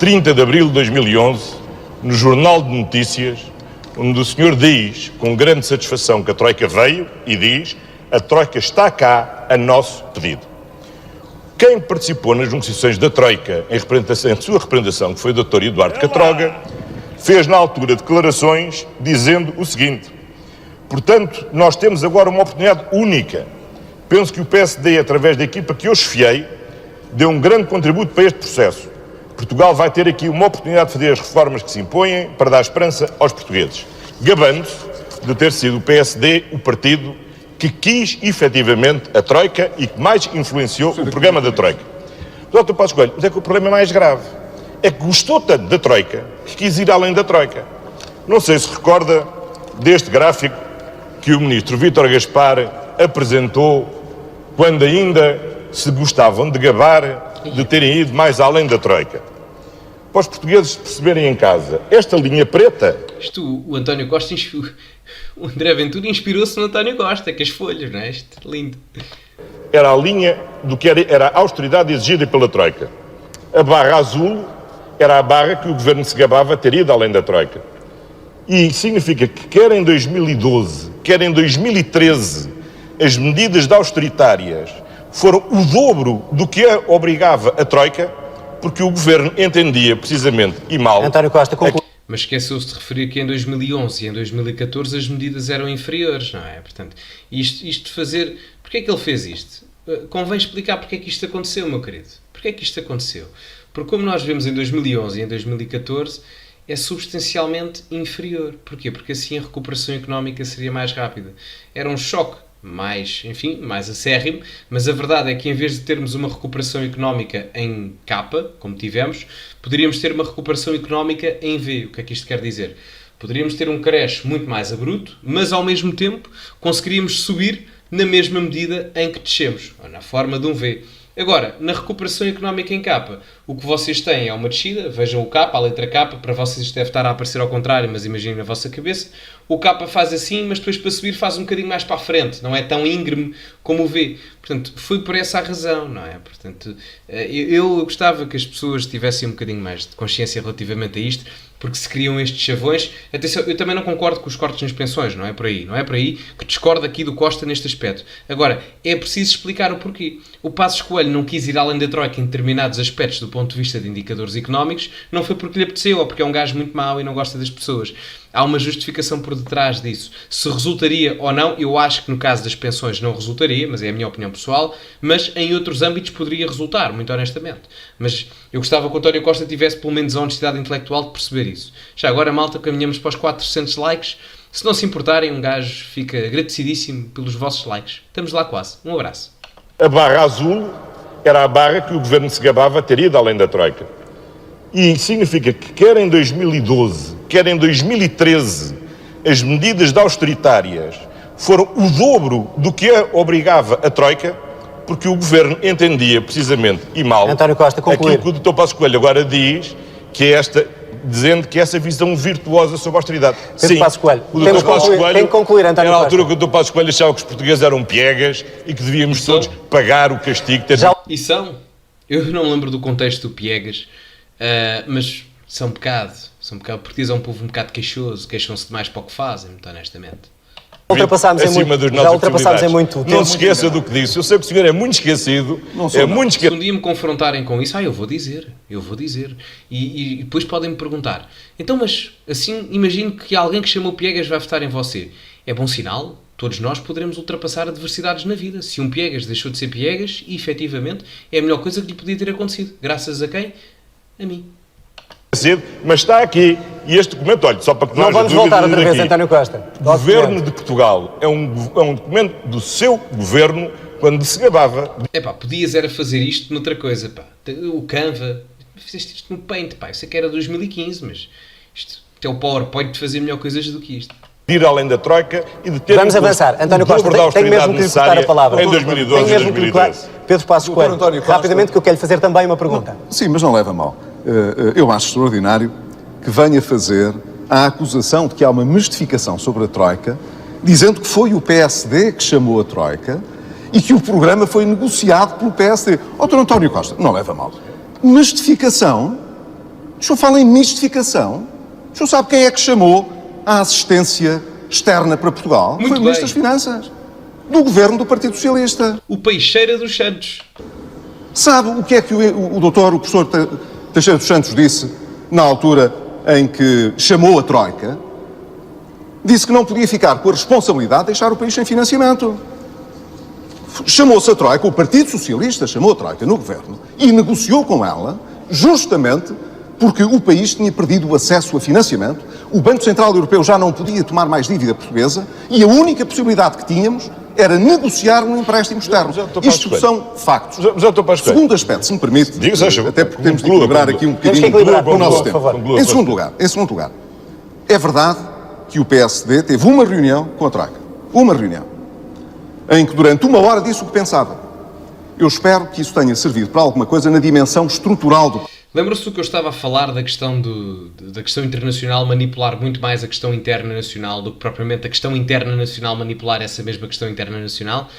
30 de abril de 2011, no Jornal de Notícias, onde o senhor diz, com grande satisfação, que a Troika veio e diz: a Troika está cá a nosso pedido. Quem participou nas negociações da Troika em sua representação, que foi o Dr. Eduardo Catroga, fez na altura declarações dizendo o seguinte: portanto, nós temos agora uma oportunidade única. Penso que o PSD, através da equipa que eu esfiei, deu um grande contributo para este processo. Portugal vai ter aqui uma oportunidade de fazer as reformas que se impõem para dar esperança aos portugueses, gabando-se de ter sido o PSD o partido que quis efetivamente a Troika e que mais influenciou o programa da Troika. Dr. Passos Coelho, mas é que o problema é mais grave. É que gostou tanto da Troika que quis ir além da Troika. Não sei se recorda deste gráfico que o ministro Vítor Gaspar apresentou quando ainda se gostavam de gabar de terem ido mais além da Troika. Para os portugueses perceberem em casa, esta linha preta... O António Costa, o André Ventura inspirou-se no António Costa, que as folhas, não é? Isto é lindo. Era a linha do que era a austeridade exigida pela Troika. A barra azul era a barra que o governo se gabava de ter ido além da Troika. E significa que quer em 2012, quer em 2013, as medidas de austeritárias foram o dobro do que obrigava a Troika, porque o governo entendia precisamente e mal... António Costa, conclui. Mas esqueceu-se de referir que em 2011 e em 2014 as medidas eram inferiores, não é? Portanto, isto de fazer... Porquê é que ele fez isto? Convém explicar porque é que isto aconteceu, meu querido. Porquê é que isto aconteceu? Porque como nós vemos em 2011 e em 2014, é substancialmente inferior. Porquê? Porque assim a recuperação económica seria mais rápida. Era um choque mais acérrimo, mas a verdade é que em vez de termos uma recuperação económica em K, como tivemos, poderíamos ter uma recuperação económica em V. O que é que isto quer dizer? Poderíamos ter um crash muito mais abrupto, mas ao mesmo tempo conseguiríamos subir na mesma medida em que descemos, ou na forma de um V. Agora, na recuperação económica em K, o que vocês têm é uma descida, vejam o K, a letra K, para vocês isto deve estar a aparecer ao contrário, mas imaginem na vossa cabeça, o K faz assim, mas depois para subir faz um bocadinho mais para a frente, não é tão íngreme como o V. Portanto, foi por essa a razão, não é? Portanto, eu gostava que as pessoas tivessem um bocadinho mais de consciência relativamente a isto, porque se criam estes chavões. Atenção, eu também não concordo com os cortes nas pensões, não é por aí que discordo aqui do Costa neste aspecto. Agora, é preciso explicar o porquê. O Passos Coelho não quis ir além da Troika em determinados aspectos do ponto de vista de indicadores económicos, não foi porque lhe apeteceu ou porque é um gajo muito mau e não gosta das pessoas. Há uma justificação por detrás disso. Se resultaria ou não, eu acho que no caso das pensões não resultaria, mas é a minha opinião pessoal, mas em outros âmbitos poderia resultar, muito honestamente. Mas eu gostava que o António Costa tivesse pelo menos a honestidade intelectual de perceber isso. Já agora, malta, caminhamos para os 400 likes. Se não se importarem, um gajo fica agradecidíssimo pelos vossos likes. Estamos lá quase. Um abraço. A barra azul era a barra que o governo se gabava de ter ido além da Troika. E significa que quer em 2012, quer em 2013, as medidas de austeritárias foram o dobro do que obrigava a Troika, porque o governo entendia precisamente e mal António Costa, concluir. aquilo que o Dr. Passos Coelho agora diz, que é dizendo que essa visão virtuosa sobre a austeridade. Pedro Passos Coelho. Tem que concluir, António Costa. Na Costa. altura que o Dr. Passos Coelho achava que os portugueses eram piegas e que devíamos todos pagar o castigo. E são? Eu não lembro do contexto do piegas, mas são um bocado. O português é um povo um bocado queixoso, queixam-se demais para o que fazem, muito honestamente. Já ultrapassámos em muito tempo. Não se esqueça do que disse. Eu sei que o senhor é muito esquecido. Se um dia me confrontarem com isso, eu vou dizer. E depois podem-me perguntar, então, mas assim, imagino que alguém que chamou piegas vai votar em você. É bom sinal? Todos nós poderemos ultrapassar adversidades na vida. Se um piegas deixou de ser piegas, e efetivamente é a melhor coisa que lhe podia ter acontecido. Graças a quem? A mim. Mas está aqui, e este documento, olha, só para que não vamos voltar outra vez, António Costa. O Governo de Portugal é um documento do seu governo quando se gabava. Podias era fazer isto noutra coisa, o Canva, fizeste isto no Paint, eu sei que era 2015, mas isto é o PowerPoint de fazer melhor coisas do que isto. De ir além da Troika e de ter... Vamos avançar. António Costa, tenho mesmo que lhe cortar a palavra. Em 2012 e 2013. Pedro Passos Coelho, rapidamente, que eu quero lhe fazer também uma pergunta. Sim, mas não leva a mal. Eu acho extraordinário que venha fazer a acusação de que há uma mistificação sobre a Troika, dizendo que foi o PSD que chamou a Troika e que o programa foi negociado pelo PSD. Dr. António Costa, não leva a mal. Mistificação O senhor fala em mistificação? O senhor sabe quem é que chamou a assistência externa para Portugal? Muito Foi o Ministro das Finanças, do Governo do Partido Socialista. O Peixeira dos Santos. Sabe o que é que o professor Teixeira dos Santos disse na altura em que chamou a Troika? Disse que não podia ficar com a responsabilidade de deixar o país sem financiamento. Chamou-se a Troika, o Partido Socialista chamou a Troika no Governo e negociou com ela justamente porque o país tinha perdido o acesso a financiamento, o Banco Central Europeu já não podia tomar mais dívida portuguesa e a única possibilidade que tínhamos era negociar um empréstimo externo. Isto são factos. Segundo aspecto, se me permite, até porque temos de equilibrar aqui um bocadinho o nosso tempo. Em segundo lugar, é verdade que o PSD teve uma reunião com a Troika. Uma reunião. Em que durante uma hora disse o que pensava. Eu espero que isso tenha servido para alguma coisa na dimensão estrutural do... Lembra-se do que eu estava a falar da questão, da questão internacional manipular muito mais a questão interna nacional do que propriamente a questão interna nacional manipular essa mesma questão interna nacional?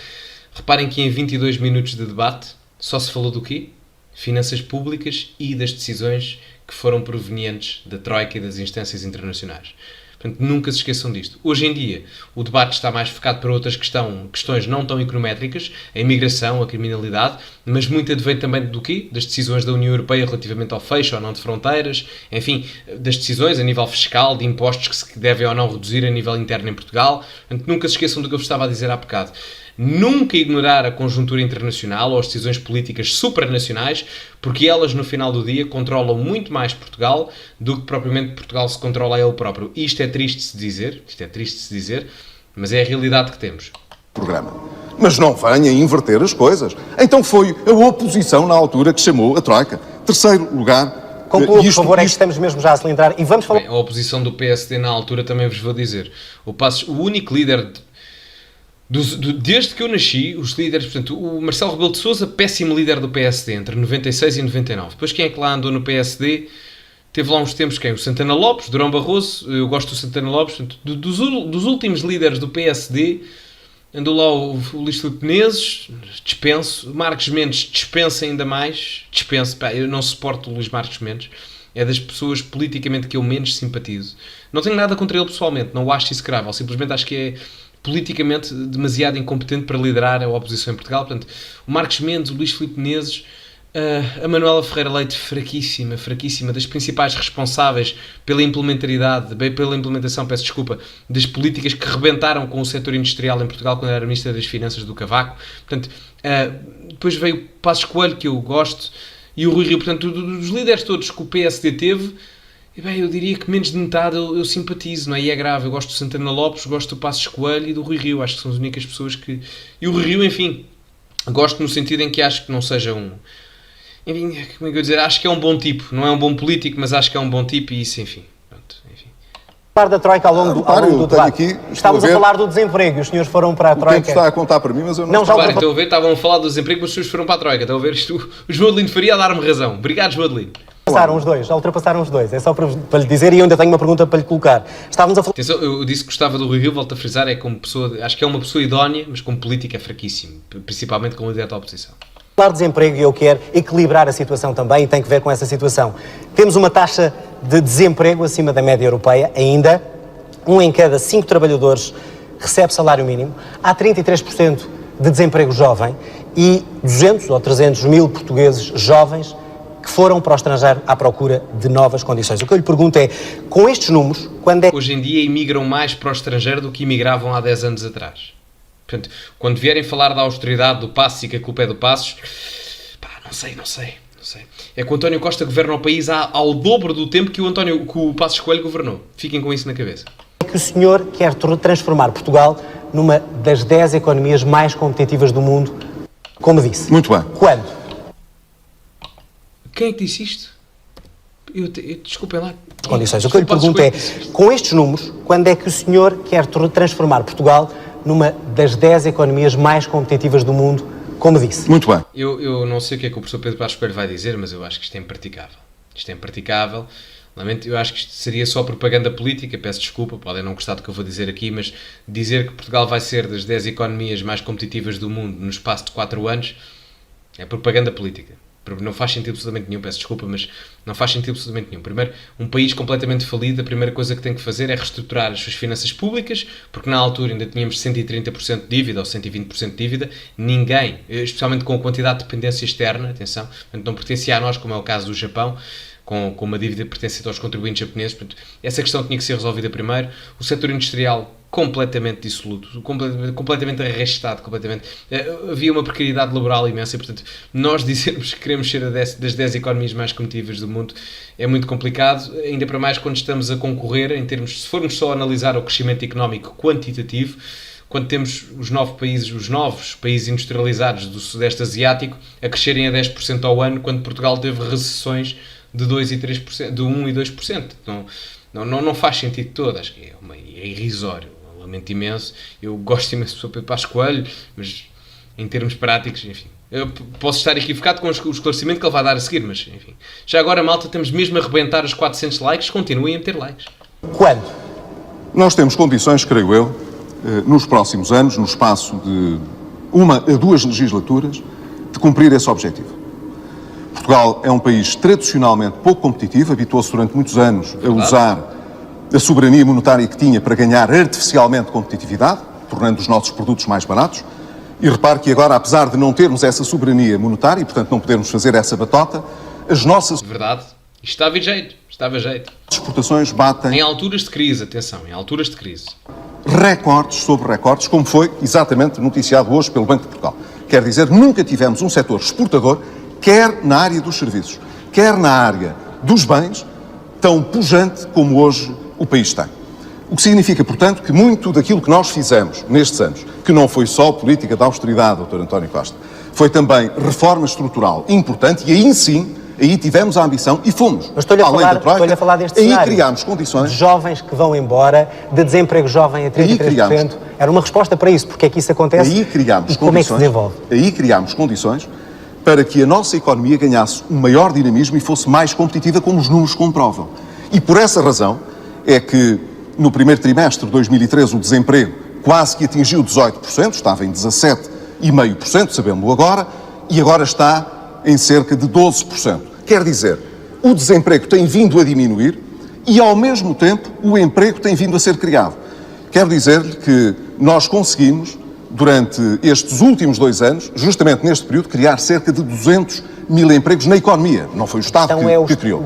Reparem que em 22 minutos de debate só se falou do quê? Finanças públicas e das decisões que foram provenientes da Troika e das instâncias internacionais. Portanto, nunca se esqueçam disto. Hoje em dia, o debate está mais focado para outras questões não tão econométricas, a imigração, a criminalidade, mas muito advém também do quê? Das decisões da União Europeia relativamente ao fecho ou não de fronteiras, enfim, das decisões a nível fiscal, de impostos que se devem ou não reduzir a nível interno em Portugal. Portanto, nunca se esqueçam do que eu vos estava a dizer há bocado. Nunca ignorar a conjuntura internacional ou as decisões políticas supranacionais, porque elas, no final do dia, controlam muito mais Portugal do que propriamente Portugal se controla a ele próprio. Isto é triste de se dizer, mas é a realidade que temos. Programa. Mas não venha inverter as coisas. Então foi a oposição na altura que chamou a Troika. Terceiro lugar... Conclua, por favor, é que estamos mesmo já a cilindrar. E vamos falar... Bem, a oposição do PSD na altura também vos vou dizer. O único líder... Desde que eu nasci, os líderes, portanto, o Marcelo Rebelo de Sousa, péssimo líder do PSD, entre 96 e 99. Depois quem é que lá andou no PSD? Teve lá uns tempos quem? O Santana Lopes, Durão Barroso, eu gosto do Santana Lopes, portanto, dos últimos líderes do PSD, andou lá o Luís Filipe Menezes, dispenso, Marcos Mendes dispensa ainda mais, eu não suporto o Luís Marcos Mendes, é das pessoas politicamente que eu menos simpatizo. Não tenho nada contra ele pessoalmente, não o acho execrável, simplesmente acho que é politicamente demasiado incompetente para liderar a oposição em Portugal. Portanto, o Marcos Mendes, o Luís Filipe Menezes, a Manuela Ferreira Leite, fraquíssima, das principais responsáveis pela implementação, das políticas que rebentaram com o setor industrial em Portugal quando era Ministra das Finanças do Cavaco. Portanto, depois veio o Passos Coelho, que eu gosto, e o Rui Rio. Portanto, dos líderes todos que o PSD teve, e bem, eu diria que menos de metade eu simpatizo, não é? E é grave. Eu gosto do Santana Lopes, gosto do Passos Coelho e do Rui Rio. Acho que são as únicas pessoas que... E o Rui Rio, enfim, gosto no sentido em que acho que não seja um... Enfim, como é que eu dizer? Acho que é um bom tipo. Não é um bom político, mas acho que é um bom tipo e isso, enfim. Pronto, enfim. Falar da Troika ao longo do debate. Estávamos a falar do desemprego e os senhores foram para a Troika. O tempo está a contar para mim, mas eu não estou. Estão a ver, estavam a falar do desemprego, mas os senhores foram para a Troika. Estão a ver isto? O João Adelino Faria a dar-me razão. Obrigado, João Adelino. Já ultrapassaram os dois. É só para lhe dizer e eu ainda tenho uma pergunta para lhe colocar. Estávamos a falar... Atenção, eu disse que gostava do Rui Rio, volto a frisar, é como pessoa, acho que é uma pessoa idónea, mas como política é fraquíssimo, principalmente como líder da oposição. Falar de desemprego e eu quero equilibrar a situação também e tem que ver com essa situação. Temos uma taxa de desemprego acima da média europeia ainda. 1 em cada 5 trabalhadores recebe salário mínimo. Há 33% de desemprego jovem e 200 ou 300 mil portugueses jovens que foram para o estrangeiro à procura de novas condições. O que eu lhe pergunto é, com estes números, quando é... Hoje em dia imigram mais para o estrangeiro do que imigravam há 10 anos atrás. Portanto, quando vierem falar da austeridade do Passos e que a culpa é do Passos, pá, não sei. É que o António Costa governa o país ao dobro do tempo que o Passos Coelho governou. Fiquem com isso na cabeça. É que o senhor quer transformar Portugal numa das 10 economias mais competitivas do mundo, como disse. Muito bem. Quando? Quem é que disse isto? Desculpem lá. Condições. O que eu lhe pergunto é, com estes números, quando é que o senhor quer transformar Portugal numa das 10 economias mais competitivas do mundo, como disse? Muito bem. Eu não sei o que é que o professor Pedro Passos Coelho vai dizer, mas eu acho que isto é impraticável. Lamento, eu acho que isto seria só propaganda política, peço desculpa, podem não gostar do que eu vou dizer aqui, mas dizer que Portugal vai ser das 10 economias mais competitivas do mundo no espaço de 4 anos é propaganda política. Não faz sentido absolutamente nenhum, peço desculpa, mas não faz sentido absolutamente nenhum. Primeiro, um país completamente falido, a primeira coisa que tem que fazer é reestruturar as suas finanças públicas, porque na altura ainda tínhamos 130% de dívida ou 120% de dívida. Ninguém, especialmente com a quantidade de dependência externa, atenção, portanto, não pertencia a nós, como é o caso do Japão, com uma dívida pertencente aos contribuintes japoneses. Portanto, essa questão tinha que ser resolvida primeiro. O setor industrial completamente dissoluto, completamente arrastado, havia uma precariedade laboral imensa e, portanto, nós dizermos que queremos ser das 10 economias mais competitivas do mundo é muito complicado, ainda para mais quando estamos a concorrer, se formos só analisar o crescimento económico quantitativo, quando temos os novos países industrializados do Sudeste Asiático a crescerem a 10% ao ano, quando Portugal teve recessões de 2% e 3%, de 1% e 2%. Não faz sentido todo, acho que é irrisório. Lamento imenso, eu gosto imenso do Sr. Pedro Passos Coelho, mas em termos práticos, enfim, eu posso estar equivocado com o esclarecimento que ele vai dar a seguir, mas enfim. Já agora, malta, estamos mesmo a arrebentar os 400 likes, continuem a meter likes. Quando? Nós temos condições, creio eu, nos próximos anos, no espaço de 1 a 2 legislaturas, de cumprir esse objetivo. Portugal é um país tradicionalmente pouco competitivo, habituou-se durante muitos anos a usar a soberania monetária que tinha para ganhar artificialmente competitividade, tornando os nossos produtos mais baratos. E repare que agora, apesar de não termos essa soberania monetária e, portanto, não podermos fazer essa batota, as nossas... Verdade. Isto estava jeito. exportações batem... Em alturas de crise, atenção, em alturas de crise. Recordes sobre recordes, como foi exatamente noticiado hoje pelo Banco de Portugal. Quer dizer, nunca tivemos um setor exportador, quer na área dos serviços, quer na área dos bens, tão pujante como hoje o país tem. O que significa, portanto, que muito daquilo que nós fizemos nestes anos, que não foi só política de austeridade, Dr. António Costa, foi também reforma estrutural importante e aí sim, aí tivemos a ambição e fomos. Mas estou-lhe a falar deste aí cenário. criámos condições. De jovens que vão embora, de desemprego jovem a 33%. Era uma resposta para isso, porque é que isso acontece aí criámos e como é que se desenvolve. Aí criámos condições para que a nossa economia ganhasse um maior dinamismo e fosse mais competitiva, como os números comprovam. E por essa razão é que no primeiro trimestre de 2013 o desemprego quase que atingiu 18%, estava em 17,5%, sabemos-lo agora, e agora está em cerca de 12%. Quer dizer, o desemprego tem vindo a diminuir e, ao mesmo tempo, o emprego tem vindo a ser criado. Quero dizer-lhe que nós conseguimos, durante estes últimos 2 anos, justamente neste período, criar cerca de 200 mil empregos na economia. Não foi o Estado que criou.